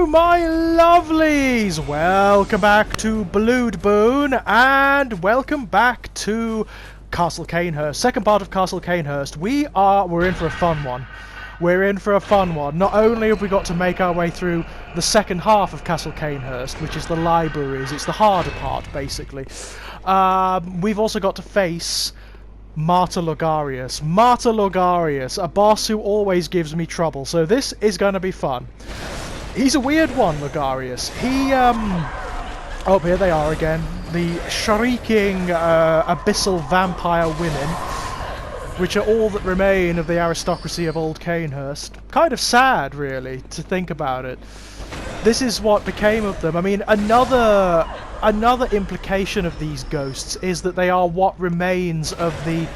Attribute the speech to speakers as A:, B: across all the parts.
A: Hello my lovelies! Welcome back to Bloodboon and welcome back to Castle Cainhurst. Second part of Castle Cainhurst. We're in for a fun one. We're in for a fun one. Not only have we got to make our way through the second half of Castle Cainhurst, which is the libraries, it's the harder part basically. We've also got to face Martyr Logarius. Martyr Logarius, a boss who always gives me trouble, so this is going to be fun. He's a weird one, Logarius. Oh, here they are again. The shrieking abyssal vampire women, which are all that remain of the aristocracy of Old Cainhurst. Kind of sad, really, to think about it. This is what became of them. I mean, another implication of these ghosts is that they are what remains of the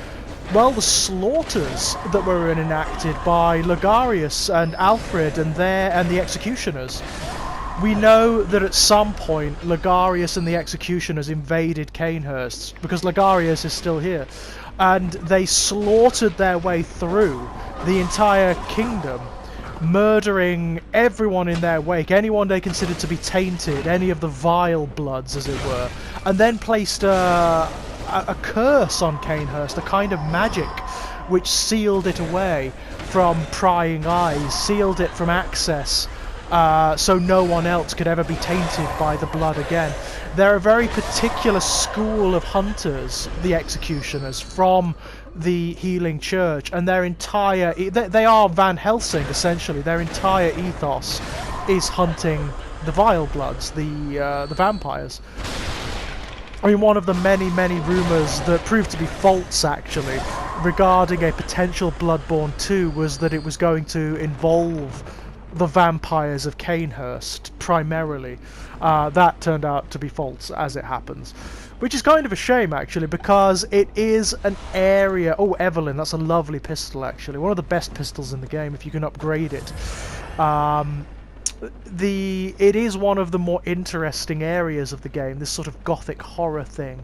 A: slaughters that were enacted by Logarius and Alfred and the executioners. We know that at some point Logarius and the executioners invaded Cainhurst because Logarius is still here, and they slaughtered their way through the entire kingdom, murdering everyone in their wake, anyone they considered to be tainted, any of the vile bloods, as it were, and then placed a curse on Cainhurst, a kind of magic which sealed it away from prying eyes, sealed it from access, so no one else could ever be tainted by the blood again. They're a very particular school of hunters, the executioners, from the Healing Church, and their entire... They are Van Helsing, essentially. Their entire ethos is hunting the vile bloods, the vampires. I mean, one of the many, many rumours that proved to be false, actually, regarding a potential Bloodborne 2 was that it was going to involve the vampires of Cainhurst, primarily. That turned out to be false, as it happens. Which is kind of a shame, actually, because it is an area... Oh, Evelyn, that's a lovely pistol, actually. One of the best pistols in the game, if you can upgrade it. It is one of the more interesting areas of the game, this sort of gothic horror thing.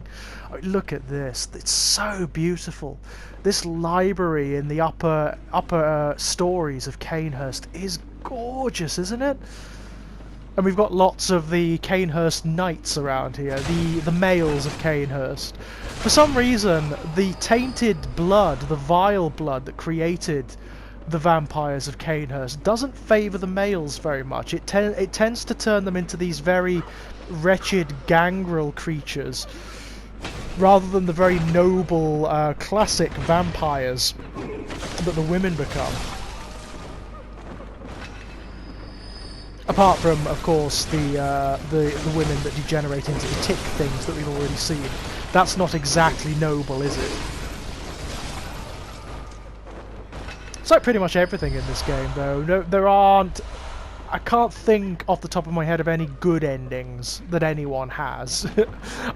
A: Oh, look at this, it's so beautiful. This library in the upper stories of Cainhurst is gorgeous, isn't it? And we've got lots of the Cainhurst knights around here, the males of Cainhurst. For some reason, the tainted blood, the vile blood that created the vampires of Cainhurst doesn't favour the males very much. It tends to turn them into these very wretched gangrel creatures, rather than the very noble, classic vampires that the women become. Apart from, of course, the women that degenerate into the tick things that we've already seen. That's not exactly noble, is it? It's like pretty much everything in this game, though. No, there aren't... I can't think off the top of my head of any good endings that anyone has.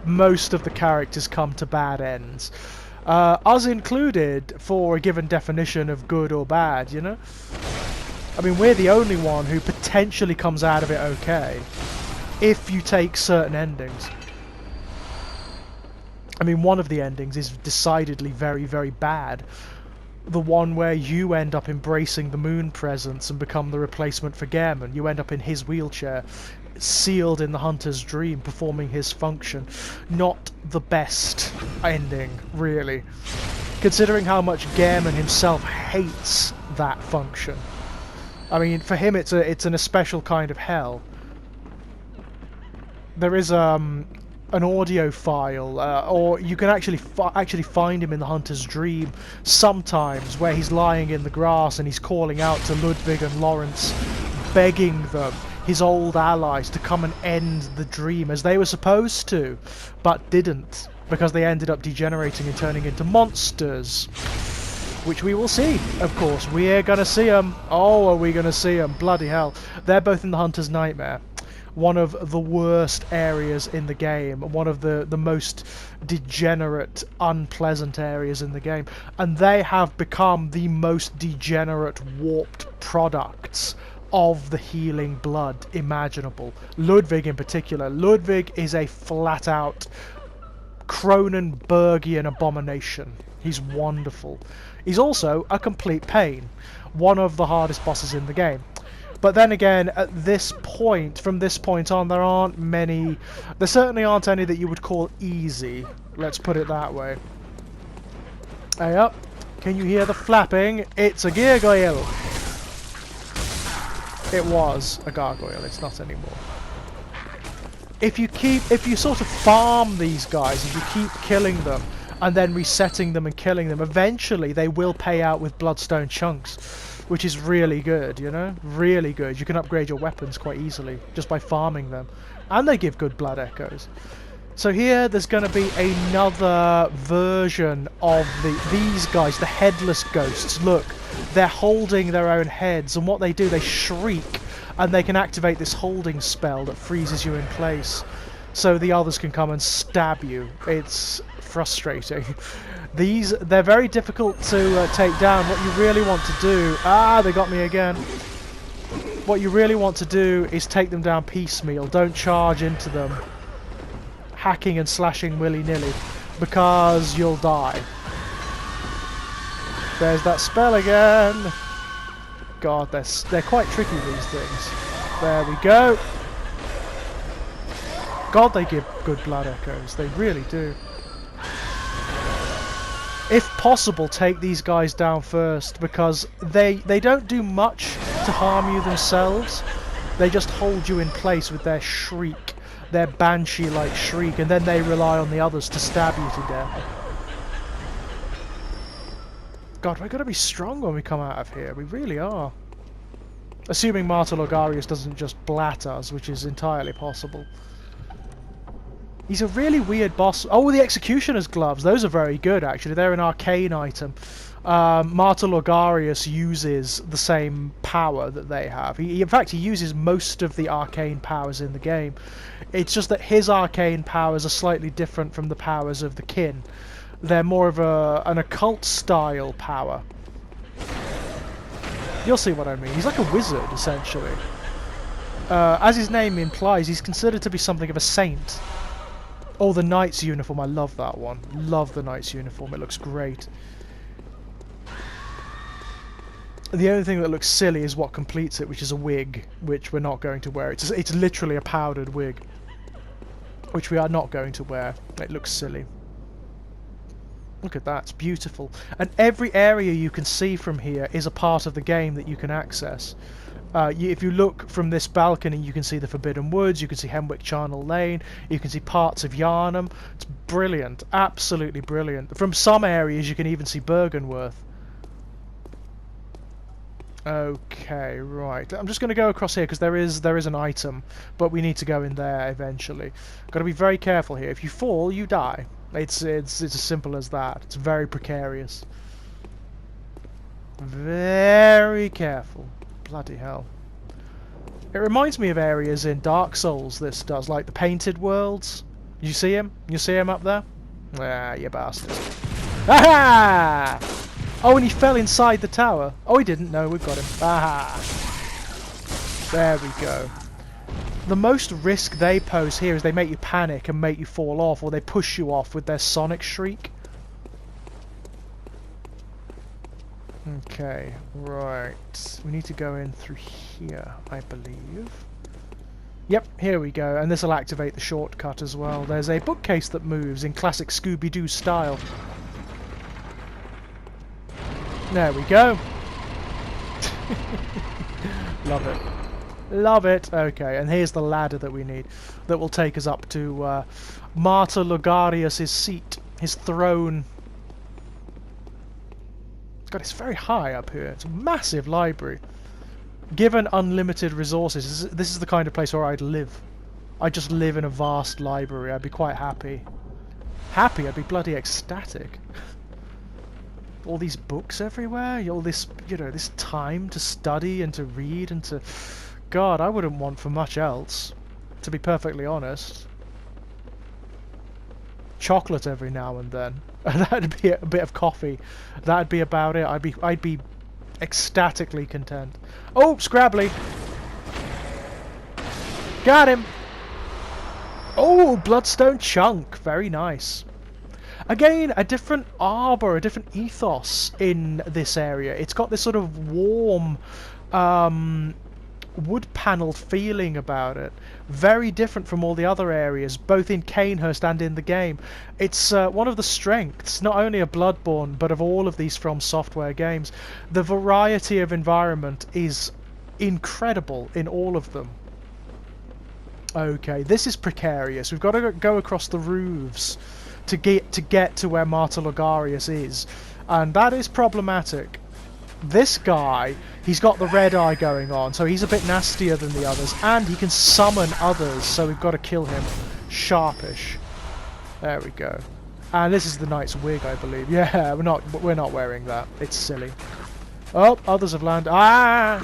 A: Most of the characters come to bad ends. Us included, for a given definition of good or bad, you know? I mean, we're the only one who potentially comes out of it okay, if you take certain endings. I mean, one of the endings is decidedly very, very bad. The one where you end up embracing the moon presence and become the replacement for Gehrman. You end up in his wheelchair, sealed in the hunter's dream, performing his function. Not the best ending, really, considering how much Gehrman himself hates that function. I mean, for him it's an especial kind of hell. There is an audio file, or you can actually find him in the hunter's dream sometimes, where he's lying in the grass and he's calling out to Ludwig and Lawrence, begging them, his old allies, to come and end the dream, as they were supposed to, but didn't, because they ended up degenerating and turning into monsters. Which we will see, of course. We're gonna see them. Oh, are we gonna see them? Bloody hell. They're both in the Hunter's Nightmare. One of the worst areas in the game. One of the most degenerate, unpleasant areas in the game. And they have become the most degenerate, warped products of the healing blood imaginable. Ludwig in particular. Ludwig is a flat-out Cronenbergian abomination. He's wonderful. He's also a complete pain. One of the hardest bosses in the game. But then again, at this point, from this point on, there aren't many... There certainly aren't any that you would call easy. Let's put it that way. Hey up. Can you hear the flapping? It's a gargoyle. It was a gargoyle. It's not anymore. If you sort of farm these guys, if you keep killing them, and then resetting them and killing them, eventually they will pay out with bloodstone chunks, which is really good, you know? Really good. You can upgrade your weapons quite easily just by farming them. And they give good blood echoes. So here there's going to be another version of these guys, the Headless Ghosts. Look, they're holding their own heads, and what they do, they shriek, and they can activate this holding spell that freezes you in place. So the others can come and stab you. It's frustrating. They're very difficult to take down. What you really want to do... Ah, they got me again. What you really want to do is take them down piecemeal. Don't charge into them, hacking and slashing willy-nilly, because you'll die. There's that spell again. God, they're quite tricky, these things. There we go. God, they give good blood echoes. They really do. If possible, take these guys down first, because they don't do much to harm you themselves. They just hold you in place with their shriek, their banshee-like shriek, and then they rely on the others to stab you to death. God, we're going to be strong when we come out of here. We really are. Assuming Martyr Logarius doesn't just blat us, which is entirely possible. He's a really weird boss. Oh, the Executioner's gloves. Those are very good, actually. They're an arcane item. Martyr Logarius uses the same power that they have. In fact, he uses most of the arcane powers in the game. It's just that his arcane powers are slightly different from the powers of the kin. They're more of an occult-style power. You'll see what I mean. He's like a wizard, essentially. As his name implies, he's considered to be something of a saint. Oh, the Knight's uniform. I love that one. Love the Knight's uniform. It looks great. The only thing that looks silly is what completes it, which is a wig, which we're not going to wear. It's literally a powdered wig, which we are not going to wear. It looks silly. Look at that. It's beautiful. And every area you can see from here is a part of the game that you can access. If you look from this balcony, you can see the Forbidden Woods, you can see Hemwick Charnel Lane, you can see parts of Yarnham. It's brilliant, absolutely brilliant. From some areas you can even see Bergenworth. Okay, right. I'm just going to go across here because there is an item, but we need to go in there eventually. Got to be very careful here. If you fall, you die. It's as simple as that. It's very precarious. Very careful. Bloody hell. It reminds me of areas in Dark Souls, this does, like the Painted Worlds. You see him? You see him up there? Ah, you bastard. Aha! Oh, and he fell inside the tower. Oh, he didn't. No, we've got him. Aha! There we go. The most risk they pose here is they make you panic and make you fall off, or they push you off with their sonic shriek. Okay, right. We need to go in through here, I believe. Yep, here we go. And this will activate the shortcut as well. There's a bookcase that moves in classic Scooby-Doo style. There we go. Love it. Love it. Okay, and here's the ladder that we need. That will take us up to Martyr Logarius' seat. His throne. God, it's very high up here. It's a massive library. Given unlimited resources, this is the kind of place where I'd live. I'd just live in a vast library. I'd be quite happy. Happy? I'd be bloody ecstatic. All these books everywhere, all this, you know, this time to study and to read and to... God, I wouldn't want for much else, to be perfectly honest. Chocolate every now and then. That'd be a bit of coffee. That'd be about it. I'd be ecstatically content. Oh, Scrabbly! Got him! Oh, Bloodstone Chunk. Very nice. Again, a different arbor, a different ethos in this area. It's got this sort of warm wood-panelled feeling about it. Very different from all the other areas, both in Canehurst and in the game. It's one of the strengths, not only of Bloodborne, but of all of these From Software games. The variety of environment is incredible in all of them. Okay, this is precarious. We've got to go across the roofs to get to where Martyr Logarius is, and that is problematic. This guy, he's got the red eye going on, so he's a bit nastier than the others, and he can summon others, so we've got to kill him sharpish. There we go. And this is the knight's wig, I believe. Yeah, we're not wearing that. It's silly. Oh, others have landed. Ah!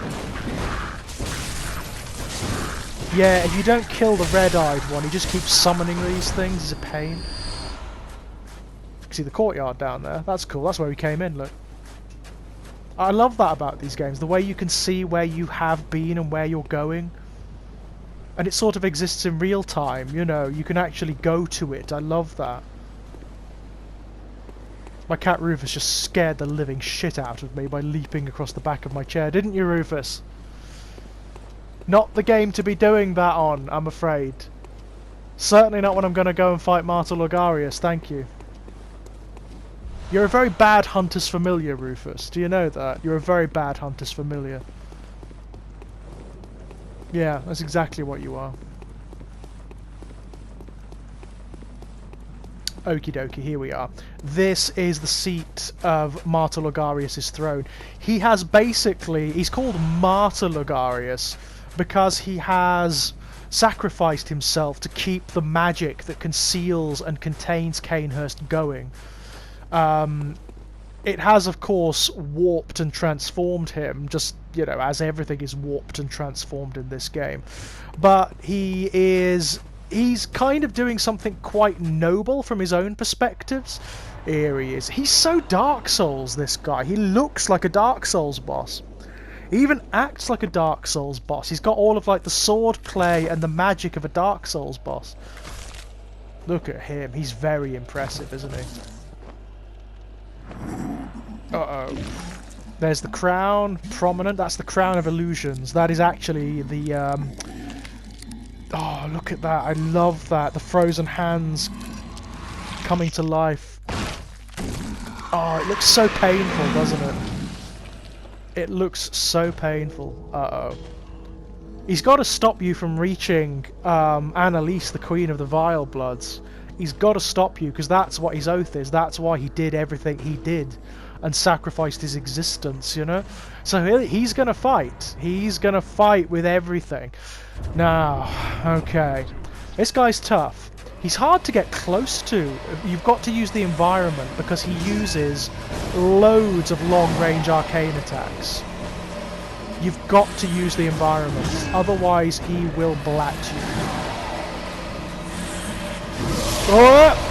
A: Yeah, if you don't kill the red-eyed one, he just keeps summoning these things. It's a pain. See the courtyard down there? That's cool. That's where we came in, look. I love that about these games, the way you can see where you have been and where you're going. And it sort of exists in real time, you know, you can actually go to it. I love that. My cat Rufus just scared the living shit out of me by leaping across the back of my chair, didn't you, Rufus? Not the game to be doing that on, I'm afraid. Certainly not when I'm going to go and fight Martyr Logarius, thank you. You're a very bad Hunter's Familiar, Rufus. Do you know that? You're a very bad Hunter's Familiar. Yeah, that's exactly what you are. Okie dokie, here we are. This is the seat of Martyr Logarius' throne. He has basically... He's called Martyr Logarius because he has sacrificed himself to keep the magic that conceals and contains Canehurst going. It has, of course, warped and transformed him, just, you know, as everything is warped and transformed in this game. But he's kind of doing something quite noble from his own perspectives. Here he is. He's so Dark Souls, this guy. He looks like a Dark Souls boss. He even acts like a Dark Souls boss. He's got all of, like, the sword play and the magic of a Dark Souls boss. Look at him. He's very impressive, isn't he? Uh-oh. There's the crown, prominent. That's the crown of illusions. That is actually the, Oh, look at that. I love that. The frozen hands coming to life. Oh, it looks so painful, doesn't it? It looks so painful. Uh-oh. He's got to stop you from reaching Annalise, the Queen of the Vile Bloods. He's got to stop you, because that's what his oath is. That's why he did everything he did and sacrificed his existence, you know? So he's going to fight. He's going to fight with everything. Now, okay. This guy's tough. He's hard to get close to. You've got to use the environment, because he uses loads of long-range arcane attacks. You've got to use the environment, otherwise he will blat you. Oh!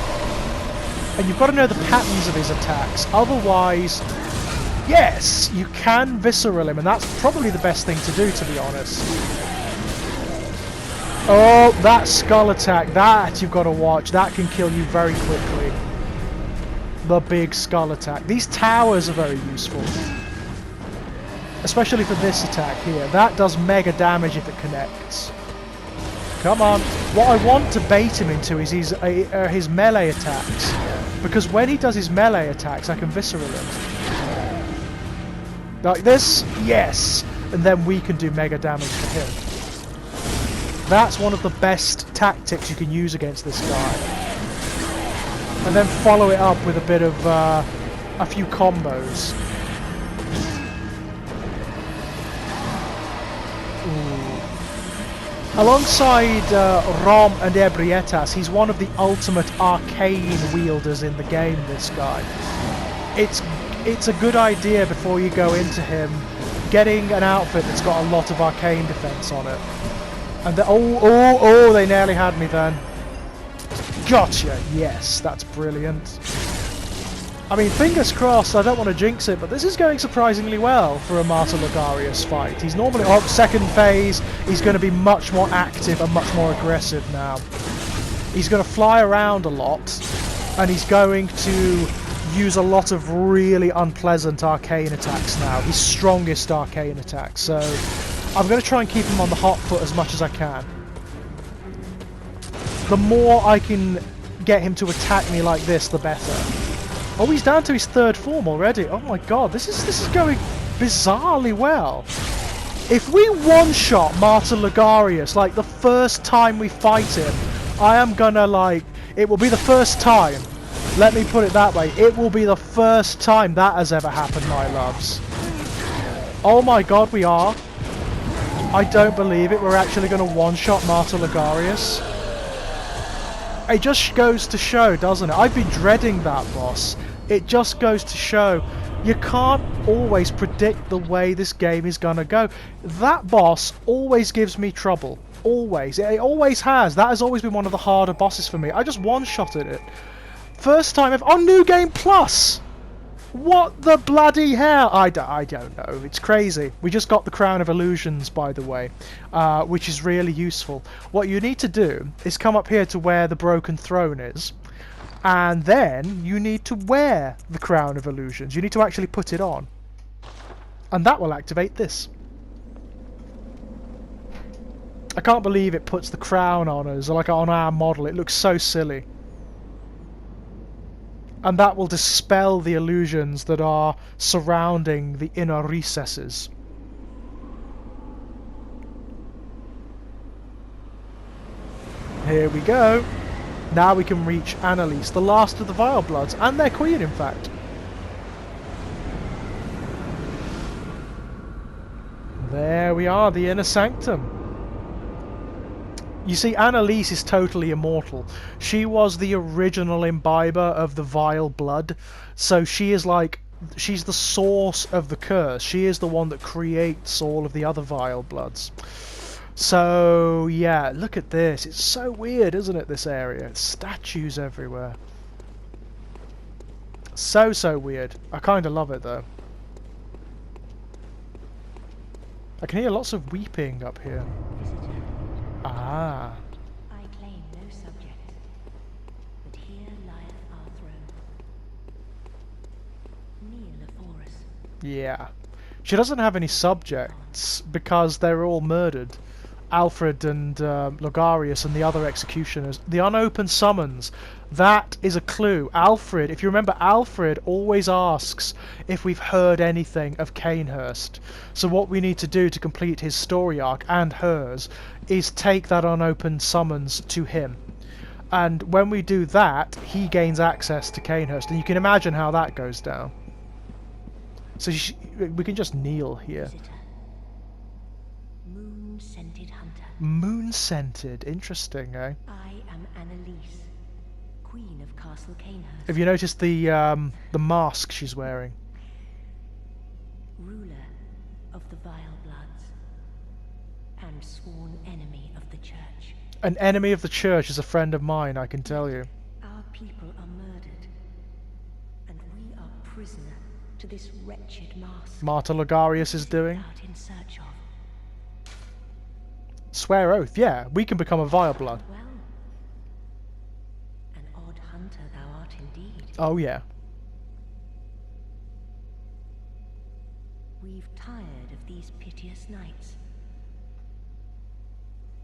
A: And you've got to know the patterns of his attacks, otherwise, yes, you can visceral him, and that's probably the best thing to do, to be honest. Oh, that skull attack, that you've got to watch, that can kill you very quickly. The big skull attack. These towers are very useful. Especially for this attack here. That does mega damage if it connects. Come on. What I want to bait him into is his melee attacks. Because when he does his melee attacks, I can visceral him. Like this, yes! And then we can do mega damage to him. That's one of the best tactics you can use against this guy. And then follow it up with a bit of a few combos. Ooh. Alongside Rom and Ebrietas, he's one of the ultimate arcane wielders in the game, this guy. It's a good idea before you go into him, getting an outfit that's got a lot of arcane defense on it. And oh, they nearly had me then. Gotcha! Yes, that's brilliant. I mean, fingers crossed, I don't want to jinx it, but this is going surprisingly well for a Martyr Logarius fight. He's normally, second phase, he's going to be much more active and much more aggressive now. He's going to fly around a lot, and he's going to use a lot of really unpleasant arcane attacks now. His strongest arcane attacks, so I'm going to try and keep him on the hot foot as much as I can. The more I can get him to attack me like this, the better. Oh, he's down to his 3rd form already. Oh my god, this is going bizarrely well. If we one-shot Martyr Logarius, like the first time we fight him, I am gonna like... It will be the first time. Let me put it that way. It will be the first time that has ever happened, my loves. Oh my god, we are. I don't believe it. We're actually going to one-shot Martyr Logarius. It just goes to show, doesn't it? I've been dreading that boss. It just goes to show you can't always predict the way this game is going to go. That boss always gives me trouble. Always. It always has. That has always been one of the harder bosses for me. I just one-shotted it. First time ever. On New Game Plus! What the bloody hell? I don't know. It's crazy. We just got the Crown of Illusions, by the way, which is really useful. What you need to do is come up here to where the Broken Throne is, and then you need to wear the Crown of Illusions. You need to actually put it on. And that will activate this. I can't believe it puts the crown on us, like on our model. It looks so silly. And that will dispel the illusions that are surrounding the inner recesses. Here we go. Now we can reach Annalise, the last of the Vile Bloods, and their queen, in fact. There we are, the inner sanctum. You see, Annalise is totally immortal. She was the original imbiber of the vile blood, so she is like... she's the source of the curse. She is the one that creates all of the other vile bloods. So, yeah, look at this. It's so weird, isn't it, this area? It's statues everywhere. So weird. I kind of love it, though. I can hear lots of weeping up here. Ah.
B: I claim no subject, but here lieth our throne. Kneel afore us.
A: Yeah. She doesn't have any subjects because they're all murdered. Alfred and Logarius and the other executioners. The unopened summons. That is a clue. Alfred, if you remember, Alfred always asks if we've heard anything of Cainhurst. So what we need to do to complete his story arc, and hers, is take that unopened summons to him. And when we do that, he gains access to Cainhurst. And you can imagine how that goes down. So we can just kneel here.
B: Visitor. Moon-scented hunter.
A: Moon-scented. Interesting, eh?
B: I am Annalise, Queen of Castle Cainhurst.
A: Have you noticed the mask she's wearing?
B: Ruler of the Vile Bloods, and sworn enemy of the Church.
A: An enemy of the Church is a friend of mine, I can tell you.
B: Our people are murdered, and we are prisoner to this wretched mask.
A: Martyr Logarius is doing.
B: Out in search of.
A: Swear oath, yeah, we can become a vile blood.
B: Well, an odd hunter thou art indeed.
A: Oh yeah.
B: We've tired of these piteous nights.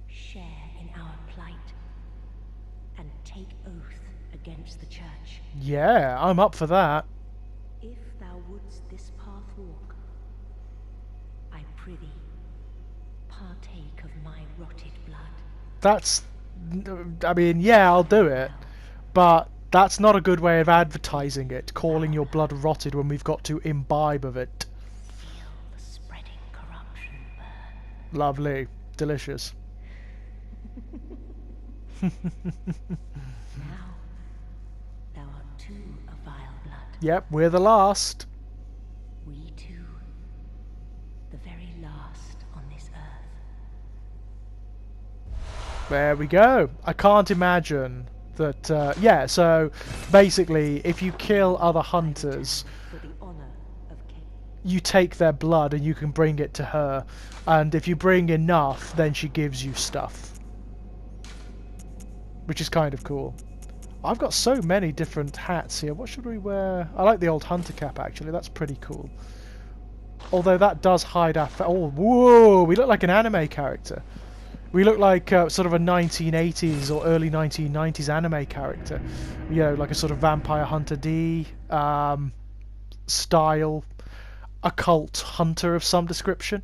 B: Share in our plight, and take oath against the Church.
A: Yeah, I'm up for that.
B: If thou wouldst this path walk, I prithee, partake of my rotted blood.
A: That's... I mean, yeah, I'll do it. But that's not a good way of advertising it, calling your blood rotted when we've got to imbibe of it.
B: Feel the spreading corruption burn.
A: Lovely. Delicious.
B: Now, thou art too a vile blood.
A: Yep, we're the last.
B: We too, the very last on this earth.
A: There we go. I can't imagine that... yeah, so basically, if you kill other hunters,
B: For the honor of Cain.
A: you take their blood and you can bring it to her. And if you bring enough, then she gives you stuff. Which is kind of cool. I've got so many different hats here. What should we wear? I like the old hunter cap, actually. That's pretty cool. Although that does hide our... Oh, whoa! We look like an anime character. We look like sort of a 1980s or early 1990s anime character. You know, like a sort of Vampire Hunter D style occult hunter of some description.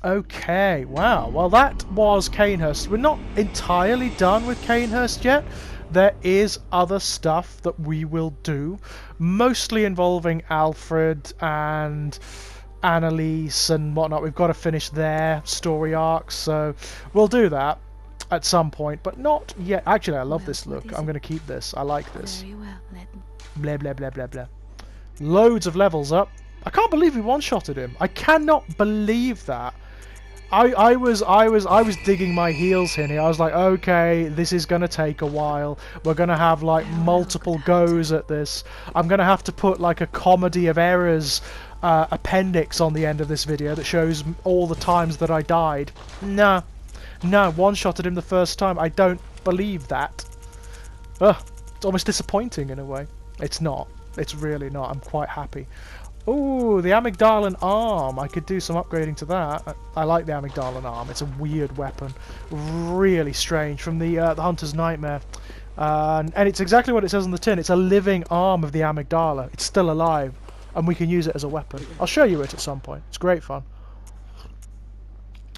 A: Okay, wow. Well, that was Canehurst. We're not entirely done with Canehurst yet. There is other stuff that we will do, mostly involving Alfred and Annalise and whatnot. We've got to finish their story arcs, so we'll do that at some point, but not yet. Actually, I love this look. I'm going to keep this. I like this.
B: Very well,
A: Blah, blah, blah, blah, blah. Loads of levels up. I can't believe we one-shotted him. I cannot believe that. I was digging my heels here. I was like, okay, this is gonna take a while. We're gonna have like multiple goes at this. I'm gonna have to put like a comedy of errors appendix on the end of this video that shows all the times that I died. Nah, no, one-shotted him the first time. I don't believe that. Ugh, it's almost disappointing in a way. It's not. It's really not. I'm quite happy. Ooh, the amygdalan arm. I could do some upgrading to that. I like the amygdalan arm. It's a weird weapon. Really strange. From the Hunter's Nightmare. And it's exactly what it says on the tin. It's a living arm of the amygdala. It's still alive. And we can use it as a weapon. I'll show you it at some point. It's great fun.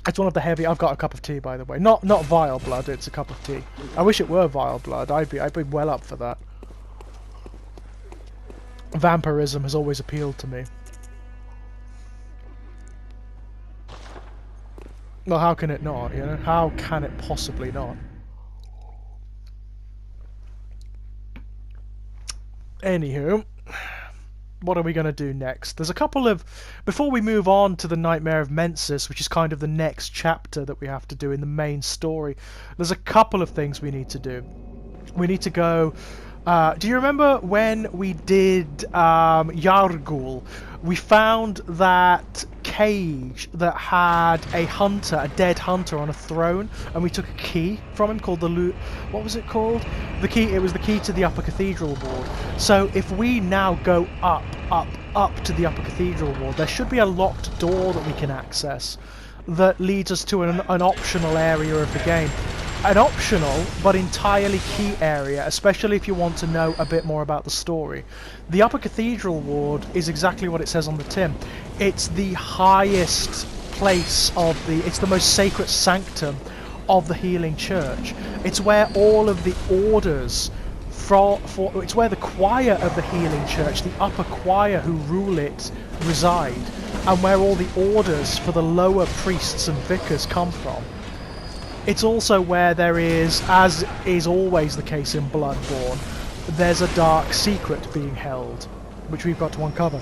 A: It's one of the heavy... I've got a cup of tea, by the way. Not vile blood, it's a cup of tea. I wish it were vile blood. I'd be well up for that. Vampirism has always appealed to me. Well, how can it not, you know? How can it possibly not? Anywho, what are we going to do next? There's a couple of... Before we move on to the Nightmare of Mensis, which is kind of the next chapter that we have to do in the main story, there's a couple of things we need to do. We need to go... do you remember when we did Yargul? We found that cage that had a hunter, a dead hunter on a throne, and we took a key from him called the what was it called? The key. It was the key to the upper cathedral ward. So if we now go up to the upper cathedral ward, there should be a locked door that we can access that leads us to an optional area of the game. An optional but entirely key area, especially if you want to know a bit more about the story. The Upper Cathedral Ward is exactly what it says on the tin. It's the highest place of the... It's the most sacred sanctum of the Healing Church. It's where all of the orders it's where the choir of the Healing Church, the upper choir who rule it, reside, and where all the orders for the lower priests and vicars come from. It's also where there is, as is always the case in Bloodborne, there's a dark secret being held, which we've got to uncover.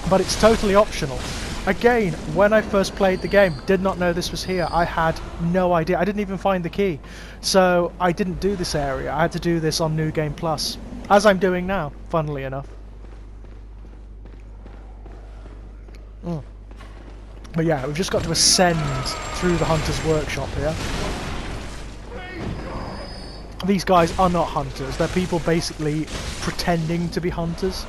A: But it's totally optional. Again, when I first played the game, did not know this was here. I had no idea. I didn't even find the key. So I didn't do this area. I had to do this on New Game Plus, as I'm doing now, funnily enough. But yeah, we've just got to ascend through the Hunter's Workshop here. These guys are not hunters. They're people basically pretending to be hunters.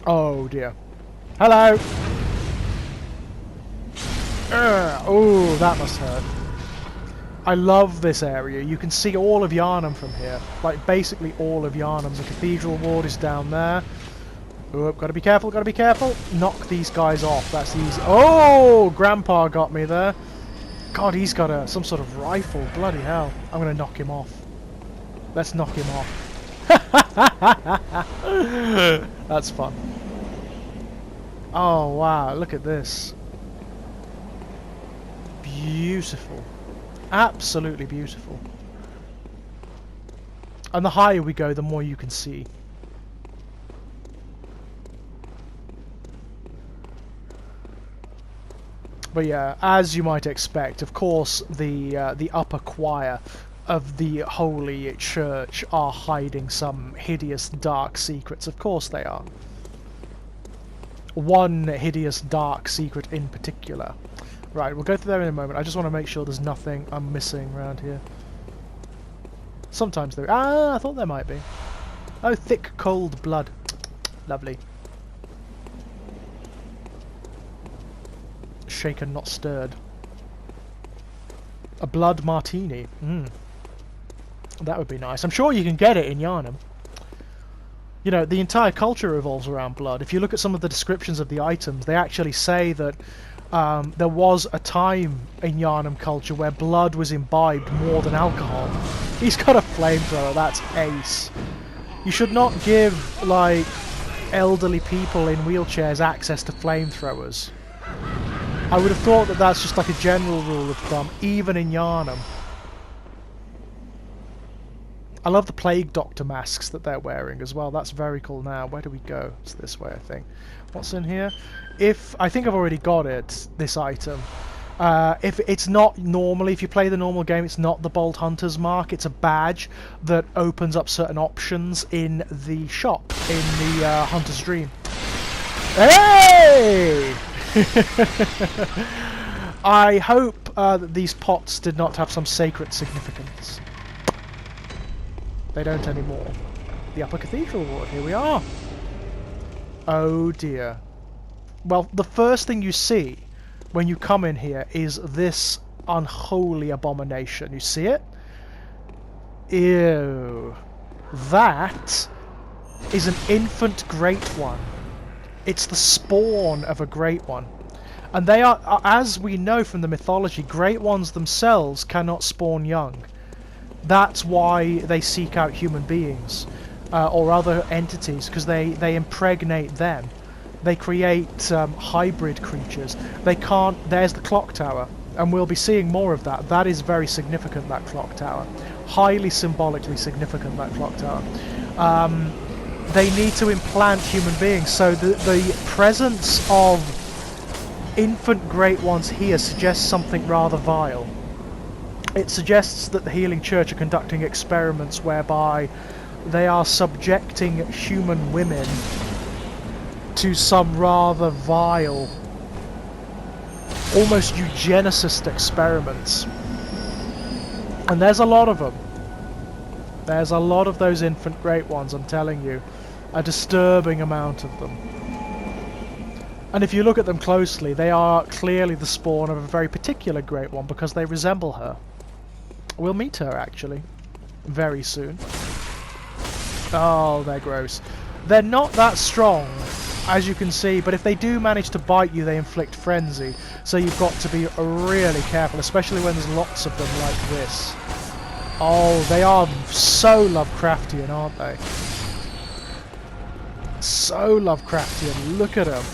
A: Oh dear. Hello! Oh, that must hurt. I love this area. You can see all of Yharnam from here. Like, basically all of Yharnam. The Cathedral Ward is down there. Oh, gotta be careful, gotta be careful. Knock these guys off, that's easy. Oh, Grandpa got me there. God, he's got some sort of rifle. Bloody hell. I'm gonna knock him off. Let's knock him off. That's fun. Oh, wow, look at this. Beautiful. Absolutely beautiful. And the higher we go, the more you can see. But yeah, as you might expect, of course, the upper choir of the Holy Church are hiding some hideous dark secrets. Of course they are. One hideous dark secret in particular. Right, we'll go through there in a moment. I just want to make sure there's nothing I'm missing around here. Sometimes there... Ah, I thought there might be. Oh, thick, cold blood. Lovely. Shaken, not stirred. A blood martini. That would be nice. I'm sure you can get it in Yharnam. You know, the entire culture revolves around blood. If you look at some of the descriptions of the items, they actually say that there was a time in Yharnam culture where blood was imbibed more than alcohol. He's got a flamethrower, that's ace. You should not give, like, elderly people in wheelchairs access to flamethrowers. I would have thought that that's just like a general rule of thumb, even in Yharnam. I love the Plague Doctor masks that they're wearing as well. That's very cool. Now, where do we go? It's this way, I think. What's in here? I think I've already got it, this item. If it's not normally, if you play the normal game, it's not the Bolt Hunter's mark. It's a badge that opens up certain options in the shop, in the Hunter's Dream. Hey! I hope that these pots did not have some sacred significance. They don't anymore. The Upper Cathedral Ward, here we are. Oh dear. Well, the first thing you see when you come in here is this unholy abomination. You see it? Ew. That is an infant Great One. It's the spawn of a Great One. And they are, as we know from the mythology, Great Ones themselves cannot spawn young. That's why they seek out human beings or other entities, because they impregnate them. They create hybrid creatures. They can't... There's the clock tower, and we'll be seeing more of that. That is very significant, that clock tower. Highly symbolically significant, that clock tower. They need to implant human beings, so the presence of infant Great Ones here suggests something rather vile. It suggests that the Healing Church are conducting experiments whereby they are subjecting human women to some rather vile, almost eugenicist experiments. And there's a lot of them. There's a lot of those infant Great Ones, I'm telling you. A disturbing amount of them. And if you look at them closely, they are clearly the spawn of a very particular Great One because they resemble her. We'll meet her, actually, very soon. Oh, they're gross. They're not that strong, as you can see, but if they do manage to bite you, they inflict frenzy. So you've got to be really careful, especially when there's lots of them like this. Oh, they are so Lovecraftian, aren't they? So Lovecraftian. Look at them.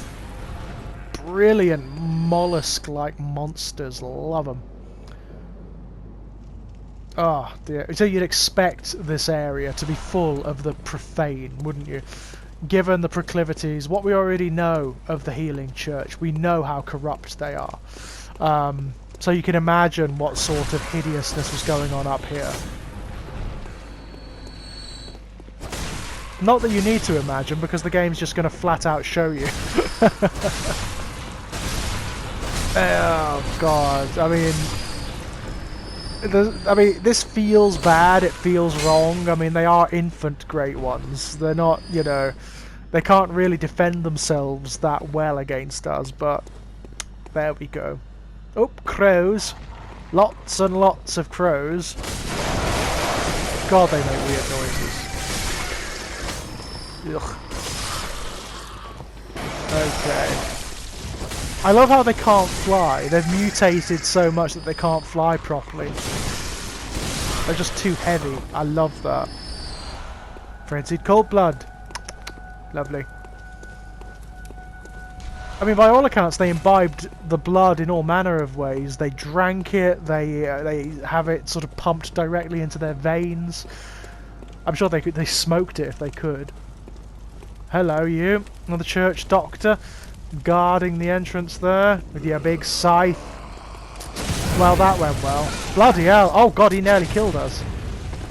A: Brilliant mollusk-like monsters. Love them. Oh dear. So you'd expect this area to be full of the profane, wouldn't you? Given the proclivities, what we already know of the Healing Church, we know how corrupt they are. So you can imagine what sort of hideousness was going on up here. Not that you need to imagine, because the game's just going to flat out show you. Oh god, I mean, this feels bad, it feels wrong. I mean, they are infant Great Ones. They're not, you know, they can't really defend themselves that well against us, but there we go. Oh, crows. Lots and lots of crows. God, they make weird noises. Ugh. Okay. I love how they can't fly. They've mutated so much that they can't fly properly. They're just too heavy. I love that. Frenzied cold blood. Lovely. I mean, by all accounts, they imbibed the blood in all manner of ways. They drank it. They have it sort of pumped directly into their veins. I'm sure they smoked it if they could. Hello, you. Another church doctor. Guarding the entrance there with your big scythe. Well, that went well. Bloody hell. Oh god, he nearly killed us.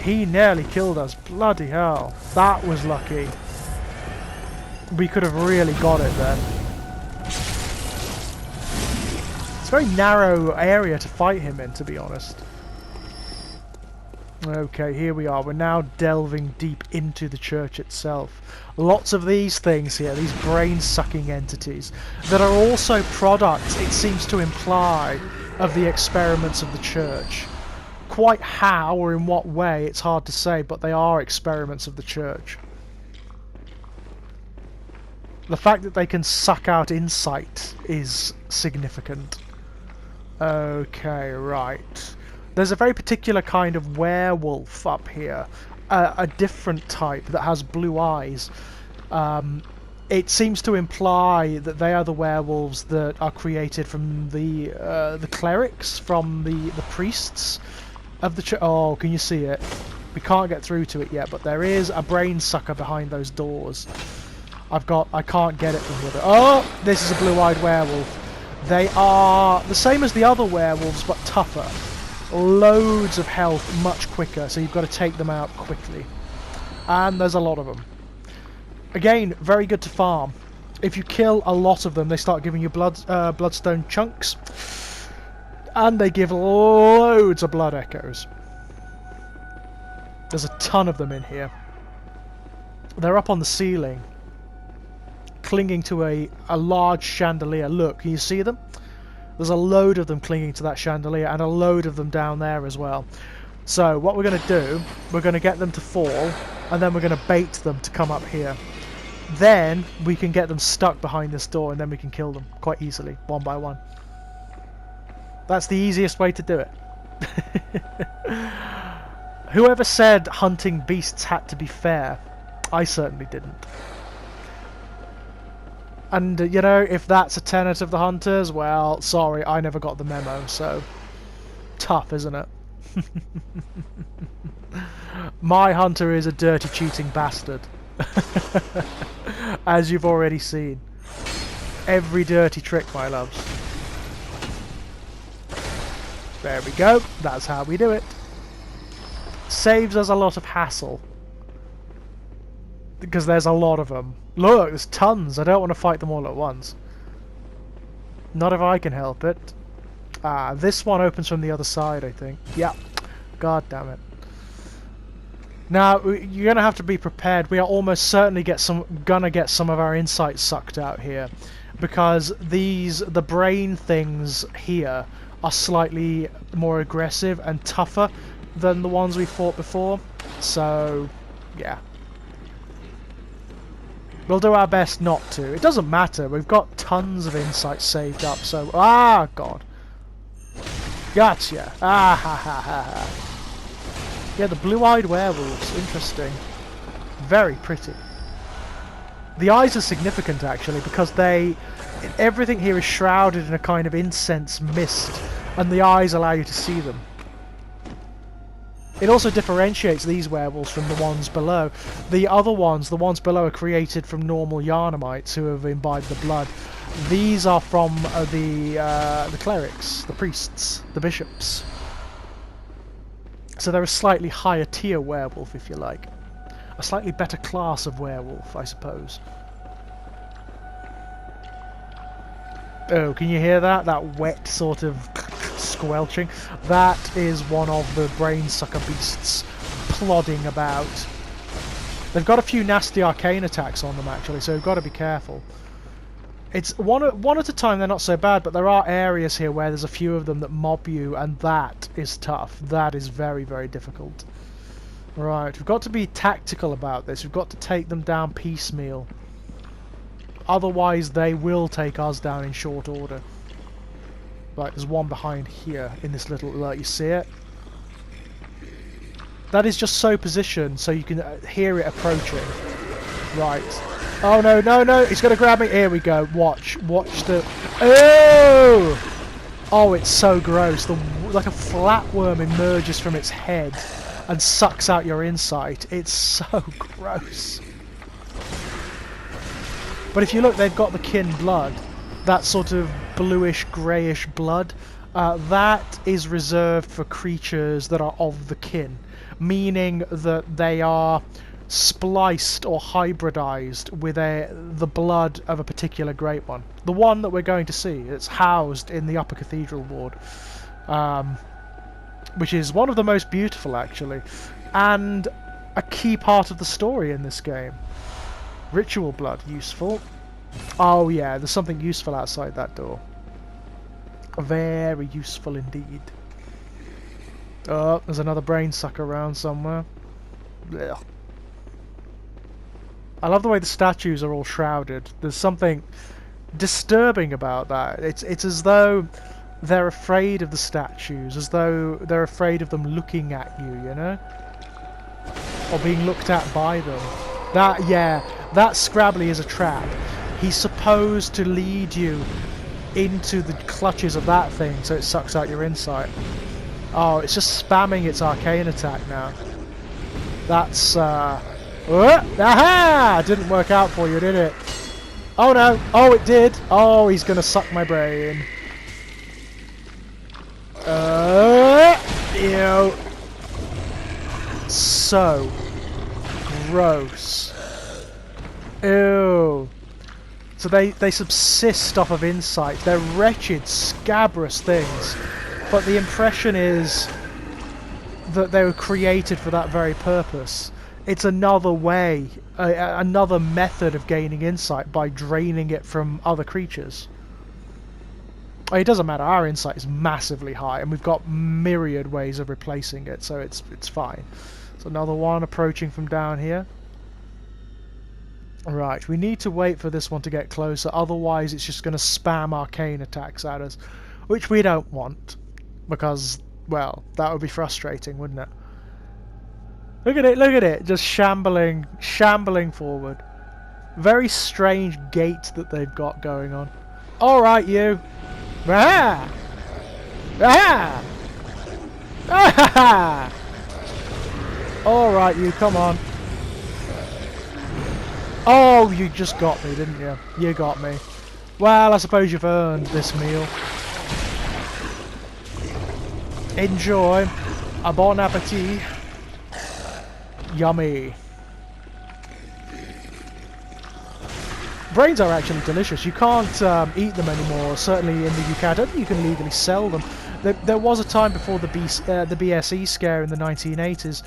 A: He nearly killed us. Bloody hell. That was lucky. We could have really got it then. It's a very narrow area to fight him in, to be honest. Okay, here we are. We're now delving deep into the church itself. Lots of these things here, these brain-sucking entities, that are also products, it seems to imply, of the experiments of the church. Quite how or in what way, it's hard to say, but they are experiments of the church. The fact that they can suck out insight is significant. Okay, right. There's a very particular kind of werewolf up here. A different type that has blue eyes. It seems to imply that they are the werewolves that are created from the clerics, from the priests of the church. Oh, can you see it? We can't get through to it yet, but there is a brain sucker behind those doors. I can't get it from here. Oh, this is a blue-eyed werewolf. They are the same as the other werewolves, but tougher. Loads of health, much quicker, so you've got to take them out quickly. And there's a lot of them. Again, very good to farm. If you kill a lot of them, they start giving you bloodstone chunks. And they give loads of blood echoes. There's a ton of them in here. They're up on the ceiling, clinging to a large chandelier. Look, can you see them? There's a load of them clinging to that chandelier, and a load of them down there as well. So what we're going to do, we're going to get them to fall, and then we're going to bait them to come up here. Then we can get them stuck behind this door, and then we can kill them quite easily, one by one. That's the easiest way to do it. Whoever said hunting beasts had to be fair? I certainly didn't. And, you know, if that's a tenet of the hunters, well, sorry, I never got the memo, so... Tough, isn't it? My hunter is a dirty, cheating bastard. As you've already seen. Every dirty trick, my loves. There we go. That's how we do it. Saves us a lot of hassle. Because there's a lot of them. Look, there's tons. I don't want to fight them all at once. Not if I can help it. Ah, this one opens from the other side, I think. Yeah. God damn it. Now, you're going to have to be prepared. We are almost certainly gonna get some of our insight sucked out here. Because the brain things here are slightly more aggressive and tougher than the ones we fought before. So, yeah. We'll do our best not to. It doesn't matter. We've got tons of insight saved up, so... Ah, God. Gotcha. Ah, ha, ha, ha, ha. Yeah, the blue-eyed werewolves. Interesting. Very pretty. The eyes are significant, actually, because everything here is shrouded in a kind of incense mist, and the eyes allow you to see them. It also differentiates these werewolves from the ones below. The other ones, the ones below, are created from normal Yarnamites who have imbibed the blood. These are from the clerics, the priests, the bishops. So they're a slightly higher tier werewolf, if you like. A slightly better class of werewolf, I suppose. Oh, can you hear that? That wet sort of squelching. That is one of the brain sucker beasts plodding about. They've got a few nasty arcane attacks on them, actually, so we've got to be careful. It's one at a time. They're not so bad, but there are areas here where there's a few of them that mob you, and that is tough. That is very, very difficult. Right, we've got to be tactical about this. We've got to take them down piecemeal. Otherwise, they will take us down in short order. Right, there's one behind here in this little alert. You see it? That is just so positioned so you can hear it approaching. Right. Oh no, no, no! He's going to grab me. Here we go. Watch the... Oh! Oh, it's so gross. Like a flatworm emerges from its head and sucks out your insight. It's so gross. But if you look, they've got the kin blood. That sort of bluish, greyish blood. That is reserved for creatures that are of the kin. Meaning that they are spliced or hybridized with the blood of a particular great one. The one that we're going to see. It's housed in the upper cathedral ward. which is one of the most beautiful actually, and a key part of the story in this game. Ritual blood, useful. Oh yeah, there's something useful outside that door. Very useful indeed. Oh, there's another brain sucker around somewhere. Blech. I love the way the statues are all shrouded. There's something disturbing about that. It's as though they're afraid of the statues, as though they're afraid of them looking at you, you know? Or being looked at by them. That Scrabbly is a trap. He's supposed to lead you into the clutches of that thing so it sucks out your insight. Oh, it's just spamming its arcane attack now. That's, aha! Didn't work out for you, did it? Oh no! Oh, it did! Oh, he's gonna suck my brain. Ew. So gross. Ew. So they subsist off of insight. They're wretched, scabrous things. But the impression is that they were created for that very purpose. It's another way, another method of gaining insight by draining it from other creatures. It doesn't matter, our insight is massively high and we've got myriad ways of replacing it, so it's fine. So another one approaching from down here. Right, we need to wait for this one to get closer, otherwise it's just going to spam arcane attacks at us, which we don't want, because, well, that would be frustrating, wouldn't it? Look at it, just shambling forward. Very strange gait that they've got going on. Alright, you! Ah! Ah! Ah! Alright, you, come on. Oh, you just got me, didn't you? You got me. Well, I suppose you've earned this meal. Enjoy. A bon appetit. Yummy. Brains are actually delicious. You can't eat them anymore, certainly in the UK. I don't think you can legally sell them. There was a time before the BSE scare in the 1980s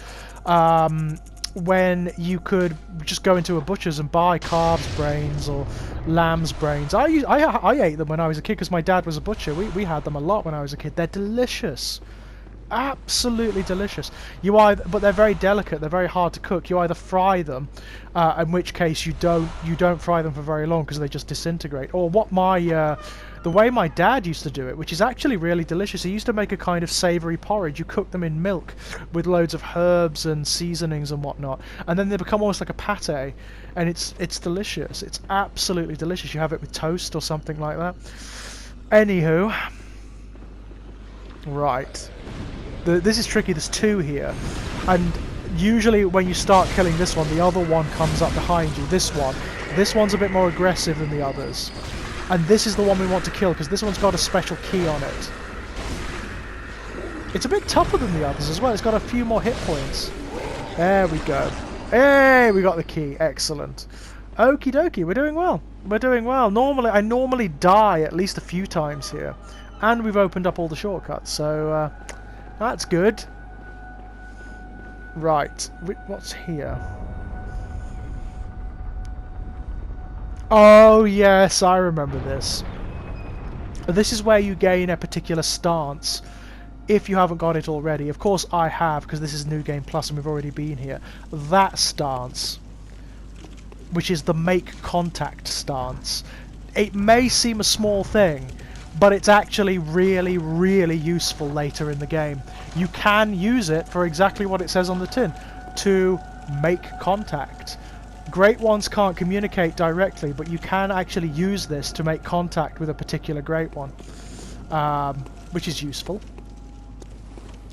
A: when you could just go into a butcher's and buy calves' brains or lamb's brains. I ate them when I was a kid because my dad was a butcher. We had them a lot when I was a kid. They're delicious. Absolutely delicious. But they're very delicate. They're very hard to cook. You either fry them, in which case you don't fry them for very long because they just disintegrate. Or the way my dad used to do it, which is actually really delicious. He used to make a kind of savoury porridge. You cook them in milk with loads of herbs and seasonings and whatnot, and then they become almost like a pate, and it's delicious. It's absolutely delicious. You have it with toast or something like that. Anywho, right. This is tricky. There's two here, and usually when you start killing this one, the other one comes up behind you. This one's a bit more aggressive than the others, and this is the one we want to kill because this one's got a special key on it. It's a bit tougher than the others as well. It's got a few more hit points. There we go. Hey, we got the key. Excellent. Okie dokie. We're doing well. We're doing well. I normally die at least a few times here, and we've opened up all the shortcuts, so that's good. Right, what's here? Oh yes, I remember this. This is where you gain a particular stance if you haven't got it already. Of course I have, because this is New Game Plus and we've already been here. That stance, which is the make contact stance. It may seem a small thing, but it's actually really, really useful later in the game. You can use it for exactly what it says on the tin, to make contact. Great ones can't communicate directly, but you can actually use this to make contact with a particular great one, which is useful.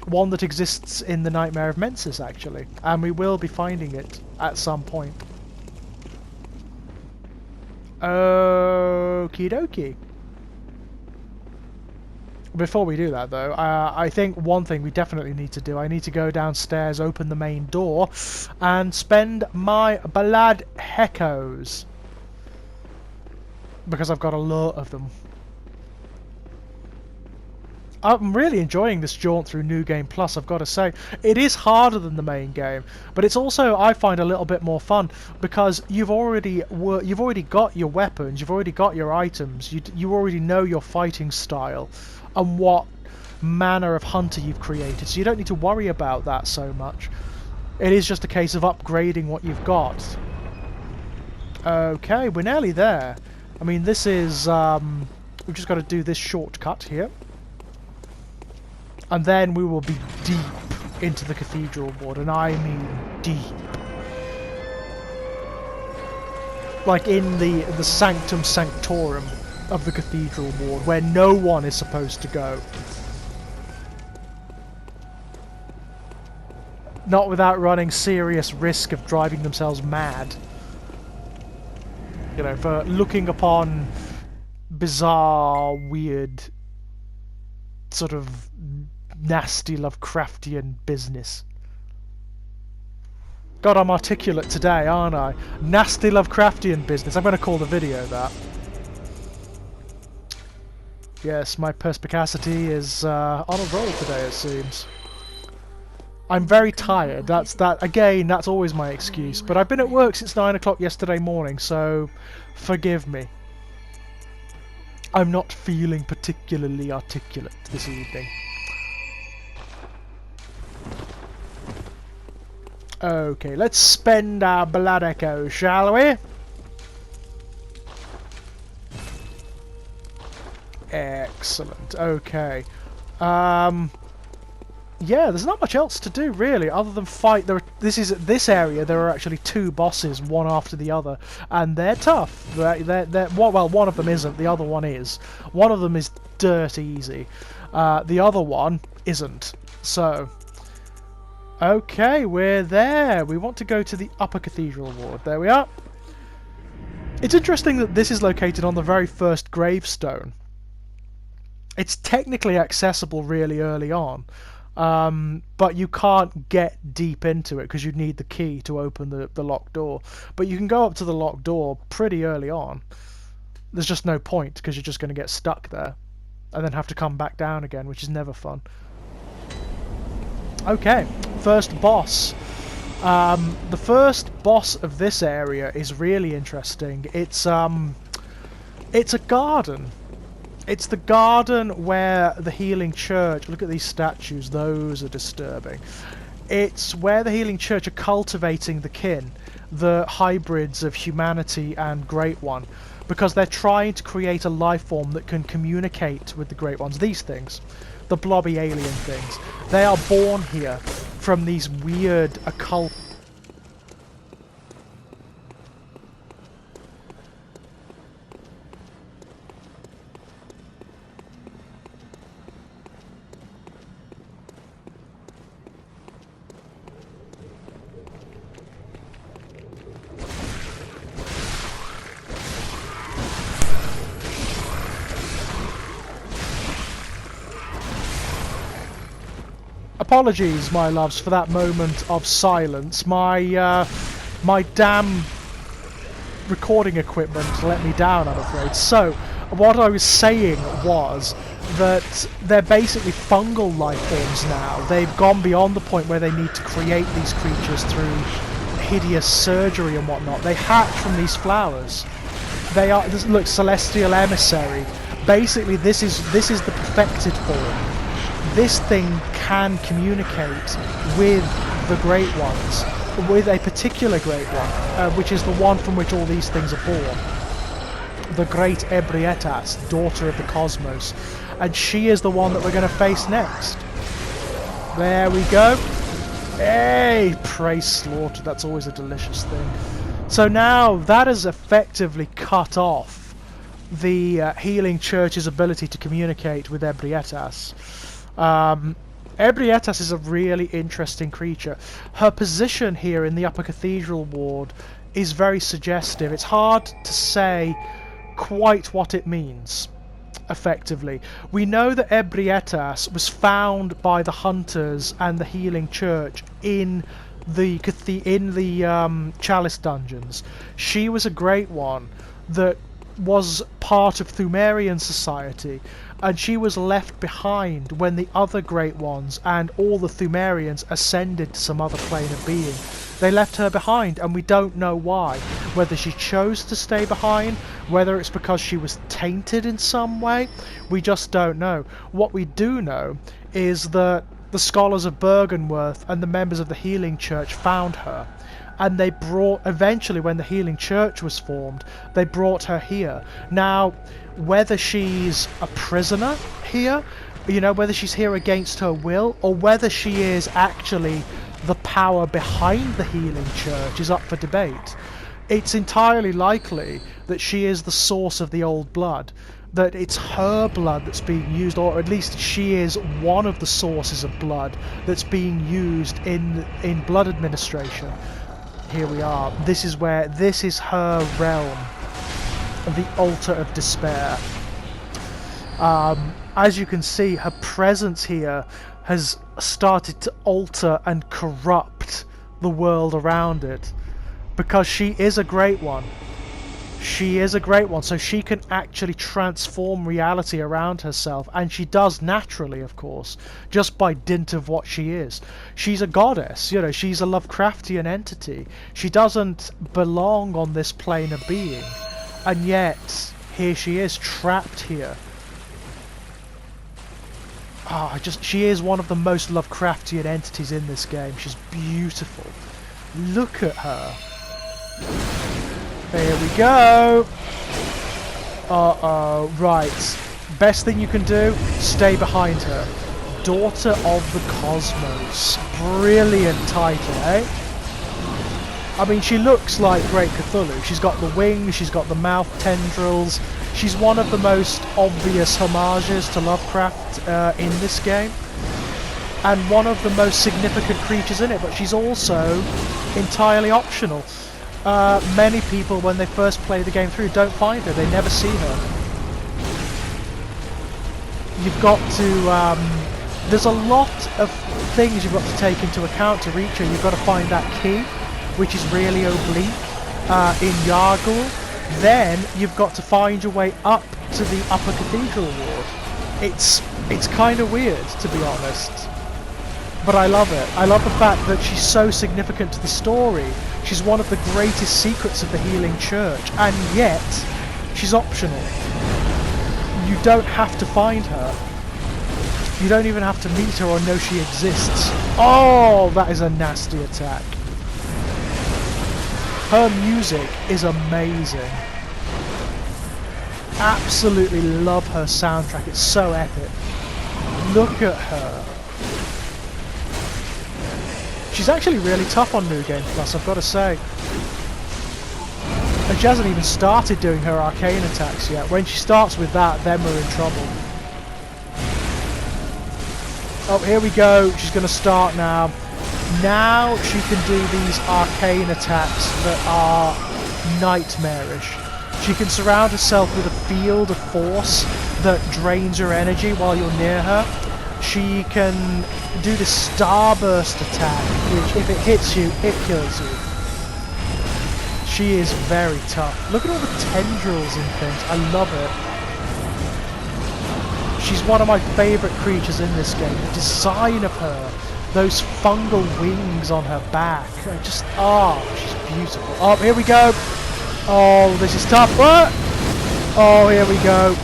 A: One that exists in the Nightmare of Mensis, actually, and we will be finding it at some point. Okie dokie. Before we do that, though, I think one thing we definitely need to do, I need to go downstairs, open the main door, and spend my blood heckos. Because I've got a lot of them. I'm really enjoying this jaunt through New Game Plus, I've got to say. It is harder than the main game, but it's also, I find, a little bit more fun because you've already got your weapons, you've already got your items, you already know your fighting style and what manner of hunter you've created, so you don't need to worry about that so much. It is just a case of upgrading what you've got. Okay, we're nearly there. I mean, this is, we've just got to do this shortcut here. And then we will be deep into the Cathedral ward, and I mean deep. Like in the Sanctum Sanctorum of the Cathedral ward, where no one is supposed to go. Not without running serious risk of driving themselves mad. You know, for looking upon bizarre, weird, sort of nasty Lovecraftian business. God, I'm articulate today, aren't I? Nasty Lovecraftian business. I'm going to call the video that. Yes, my perspicacity is on a roll today, it seems. I'm very tired. Again, that's always my excuse. But I've been at work since 9 o'clock yesterday morning, so forgive me. I'm not feeling particularly articulate this evening. Okay, let's spend our blood echo, shall we? Excellent. Okay. Yeah, there's not much else to do really, other than fight. This area. There are actually two bosses, one after the other, and they're tough. Well, one of them isn't. The other one is. One of them is dirt easy. The other one isn't. So, okay, we're there. We want to go to the Upper Cathedral ward. There we are. It's interesting that this is located on the very first gravestone. It's technically accessible really early on. But you can't get deep into it because you need the key to open the locked door. But you can go up to the locked door pretty early on. There's just no point because you're just going to get stuck there and then have to come back down again, which is never fun. Okay, first boss. The first boss of this area is really interesting. It's a garden. It's the garden where the Healing Church... Look at these statues, those are disturbing. It's where the Healing Church are cultivating the kin, the hybrids of humanity and Great One, because they're trying to create a life form that can communicate with the Great Ones. These things, the blobby alien things, they are born here from these weird occult... Apologies, my loves, for that moment of silence. My damn recording equipment let me down, I'm afraid. So, what I was saying was that they're basically fungal life forms now. They've gone beyond the point where they need to create these creatures through hideous surgery and whatnot. They hatch from these flowers. They are, look, celestial emissary. Basically, this is the perfected form. This thing can communicate with the Great Ones, with a particular Great One, which is the one from which all these things are born. The Great Ebrietas, daughter of the cosmos. And she is the one that we're going to face next. There we go. Hey! Prey slaughtered, that's always a delicious thing. So now, that has effectively cut off the Healing Church's ability to communicate with Ebrietas. Ebrietas is a really interesting creature. Her position here in the Upper Cathedral ward is very suggestive. It's hard to say quite what it means, effectively. We know that Ebrietas was found by the Hunters and the Healing Church in the Chalice dungeons. She was a Great One that was part of Thumerian society, and she was left behind when the other Great Ones and all the Thumerians ascended to some other plane of being. They left her behind, and we don't know why. Whether she chose to stay behind, whether it's because she was tainted in some way, we just don't know. What we do know is that the scholars of Bergenworth and the members of the Healing Church found her. And they brought, eventually when the Healing Church was formed, they brought her here. Now, whether she's a prisoner here, you know, whether she's here against her will, or whether she is actually the power behind the Healing Church is up for debate. It's entirely likely that she is the source of the old blood, that it's her blood that's being used, or at least she is one of the sources of blood that's being used in blood administration. Here we are. This is her realm, the altar of despair. As you can see, her presence here has started to alter and corrupt the world around it, because she is a great one. She is a great one, so she can actually transform reality around herself, and she does naturally, of course, just by dint of what she is. She's a goddess, you know, she's a Lovecraftian entity. She doesn't belong on this plane of being, and yet here she is, trapped here. She is one of the most Lovecraftian entities in this game. She's beautiful. Look at her. Here we go. Uh-oh, right. Best thing you can do, stay behind her. Daughter of the Cosmos. Brilliant title, eh? I mean, she looks like Great Cthulhu. She's got the wings, she's got the mouth tendrils. She's one of the most obvious homages to Lovecraft in this game. And one of the most significant creatures in it, but she's also entirely optional. Many people, when they first play the game through, don't find her. They never see her. You've got to... there's a lot of things you've got to take into account to reach her. You've got to find that key, which is really oblique, in Yargle. Then you've got to find your way up to the upper Cathedral ward. It's kind of weird, to be honest. But I love it. I love the fact that she's so significant to the story. She's one of the greatest secrets of the Healing Church, and yet she's optional. You don't have to find her. You don't even have to meet her or know she exists. Oh, that is a nasty attack. Her music is amazing. Absolutely love her soundtrack. It's so epic. Look at her. She's actually really tough on New Game Plus, I've got to say. And she hasn't even started doing her arcane attacks yet. When she starts with that, then we're in trouble. Oh, here we go. She's going to start now. Now she can do these arcane attacks that are nightmarish. She can surround herself with a field of force that drains her energy while you're near her. She can do this starburst attack, which if it hits you, it kills you. She is very tough. Look at all the tendrils and things. I love it. She's one of my favourite creatures in this game. The design of her, those fungal wings on her back, just, she's beautiful. Oh, here we go. Oh, this is tough. What? Oh, here we go.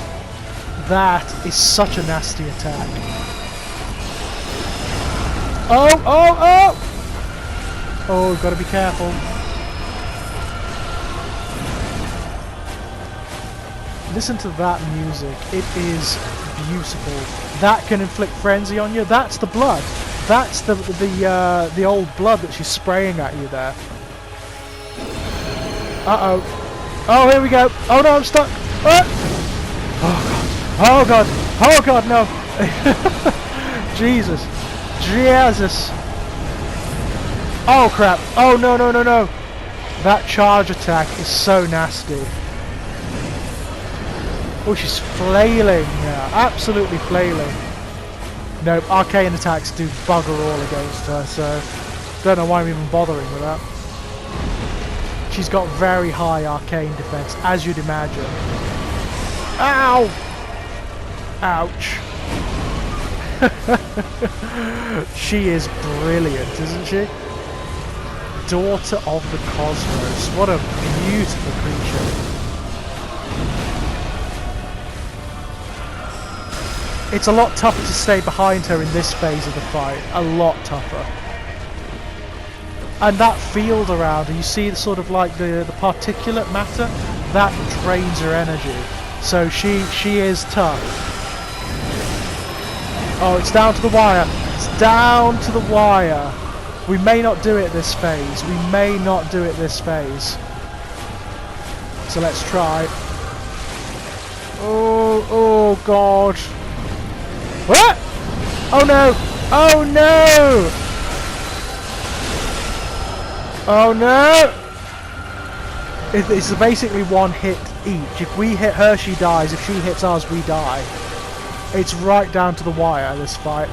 A: That is such a nasty attack. Oh, oh, oh! Oh, gotta be careful. Listen to that music. It is beautiful. That can inflict frenzy on you. That's the blood. That's the old blood that she's spraying at you there. Uh-oh. Oh, here we go. Oh no, I'm stuck. Oh god. Oh god, no. Jesus. Jesus. Oh crap. Oh no, no, no, no. That charge attack is so nasty. Oh, she's flailing now. Absolutely flailing. No, arcane attacks do bugger all against her, so don't know why I'm even bothering with that. She's got very high arcane defense, as you'd imagine. Ow! Ouch. She is brilliant, isn't she? Daughter of the Cosmos. What a beautiful creature. It's a lot tougher to stay behind her in this phase of the fight. A lot tougher. And that field around her, you see the sort of like the particulate matter, that drains her energy. So she is tough. Oh, it's down to the wire. It's down to the wire. We may not do it this phase. We may not do it this phase. So let's try. Oh God. What? Oh no! Oh no! Oh no! It's basically one hit each. If we hit her, she dies. If she hits us, we die. It's right down to the wire, this fight.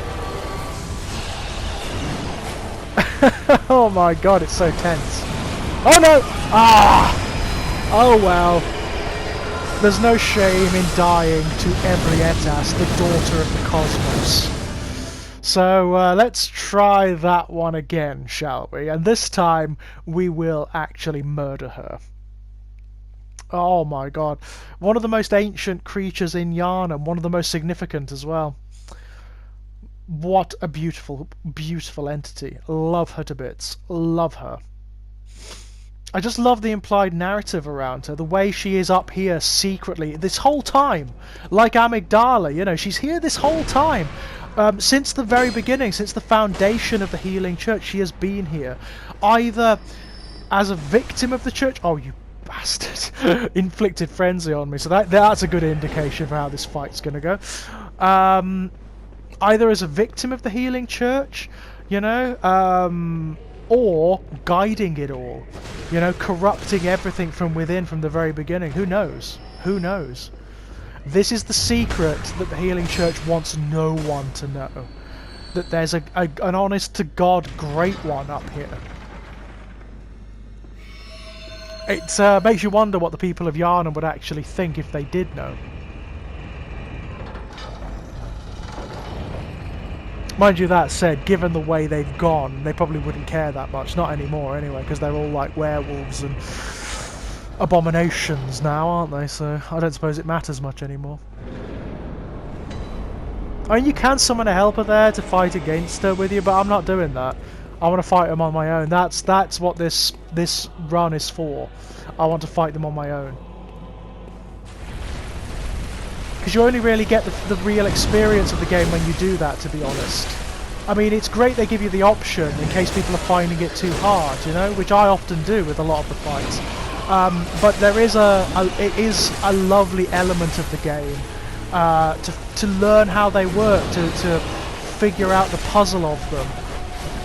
A: Oh my god, it's so tense. Oh no! Ah! Oh well. There's no shame in dying to Ebrietas, the daughter of the cosmos. So let's try that one again, shall we? And this time we will actually murder her. Oh my god. One of the most ancient creatures in Yharnam, one of the most significant as well. What a beautiful, beautiful entity. Love her to bits. Love her. I just love the implied narrative around her, the way she is up here secretly this whole time, like Amygdala, you know, she's here this whole time. Since the very beginning, since the foundation of the Healing Church, she has been here. Either as a victim of the Church, oh you bastard, inflicted frenzy on me, so that's a good indication for how this fight's going to go. Either as a victim of the Healing Church, you know, or guiding it all, you know, corrupting everything from within from the very beginning. Who knows? Who knows? This is the secret that the Healing Church wants no one to know. That there's an honest-to-God great one up here. It makes you wonder what the people of Yharnam would actually think if they did know. Mind you, that said, given the way they've gone, they probably wouldn't care that much. Not anymore, anyway, because they're all like werewolves and abominations now, aren't they? So I don't suppose it matters much anymore. I mean, you can summon a helper there to fight against her with you, but I'm not doing that. I want to fight them on my own. That's what this run is for. I want to fight them on my own. Because you only really get the real experience of the game when you do that, to be honest. I mean, it's great they give you the option in case people are finding it too hard, you know, which I often do with a lot of the fights. But there is it is a lovely element of the game to learn how they work, to figure out the puzzle of them.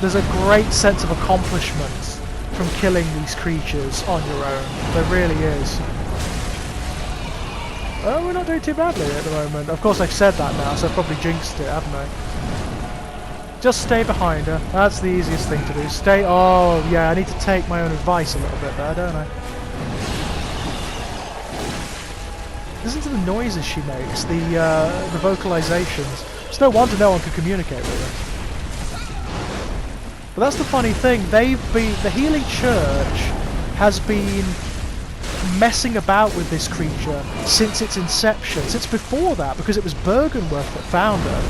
A: There's a great sense of accomplishment from killing these creatures on your own. There really is. Oh, we're not doing too badly at the moment. Of course I've said that now, so I've probably jinxed it, haven't I? Just stay behind her. That's the easiest thing to do. Stay... Oh, yeah, I need to take my own advice a little bit there, don't I? Listen to the noises she makes, the vocalizations. It's no wonder no one can communicate with her. But that's the funny thing. The Healing Church has been messing about with this creature since its inception, since before that, because it was Bergenworth that found her,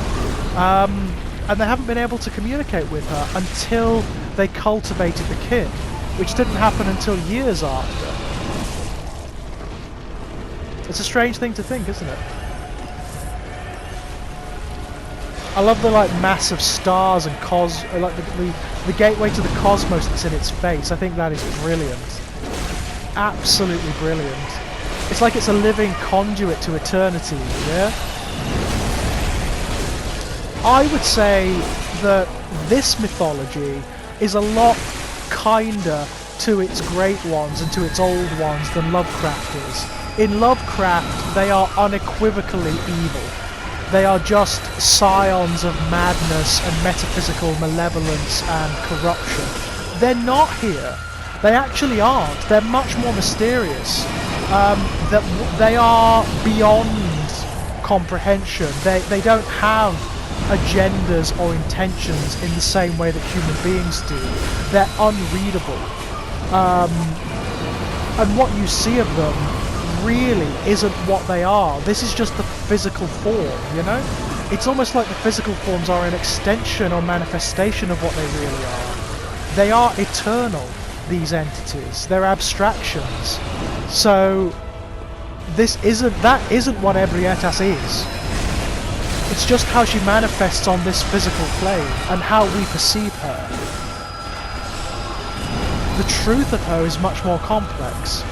A: and they haven't been able to communicate with her until they cultivated the kin, which didn't happen until years after. It's a strange thing to think, isn't it? I love the mass of stars and like the gateway to the cosmos that's in its face. I think that is brilliant. Absolutely brilliant. It's like it's a living conduit to eternity, yeah? I would say that this mythology is a lot kinder to its great ones and to its old ones than Lovecraft is. In Lovecraft, they are unequivocally evil. They are just scions of madness and metaphysical malevolence and corruption. They're not here. They actually aren't. They're much more mysterious. that they are beyond comprehension. They don't have agendas or intentions in the same way that human beings do. They're unreadable. And what you see of them really isn't what they are. This is just the physical form, you know? It's almost like the physical forms are an extension or manifestation of what they really are. They are eternal, these entities. They're abstractions. So that isn't what Ebrietas is. It's just how she manifests on this physical plane and how we perceive her. The truth of her is much more complex.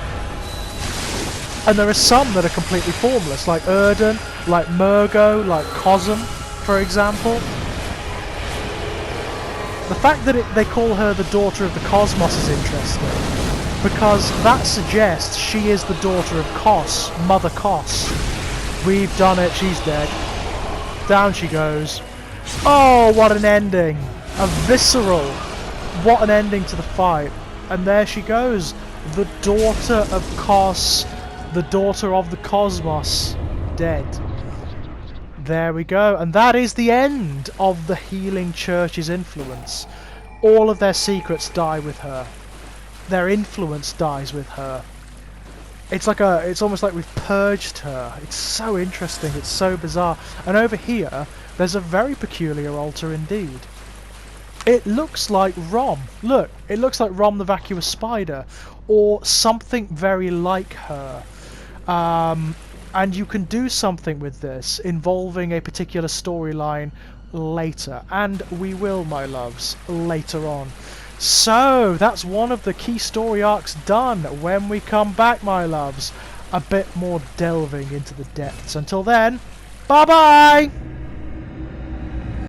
A: And there are some that are completely formless, like Erden, like Murgo, like Cosm, for example. The fact that they call her the daughter of the cosmos is interesting, because that suggests she is the daughter of Kos, Mother Kos. We've done it, she's dead. Down she goes. Oh, what an ending! A visceral! What an ending to the fight. And there she goes, the daughter of Kos, the daughter of the cosmos, dead. There we go, and that is the end of the Healing Church's influence. All of their secrets die with her. Their influence dies with her. It's almost like we've purged her. It's so interesting, it's so bizarre. And over here, there's a very peculiar altar indeed. It looks like Rom. Look, it looks like Rom the Vacuous Spider, or something very like her. And you can do something with this involving a particular storyline later, and we will, my loves, later on. So that's one of the key story arcs done. When we come back, my loves, a bit more delving into the depths. Until then, bye bye.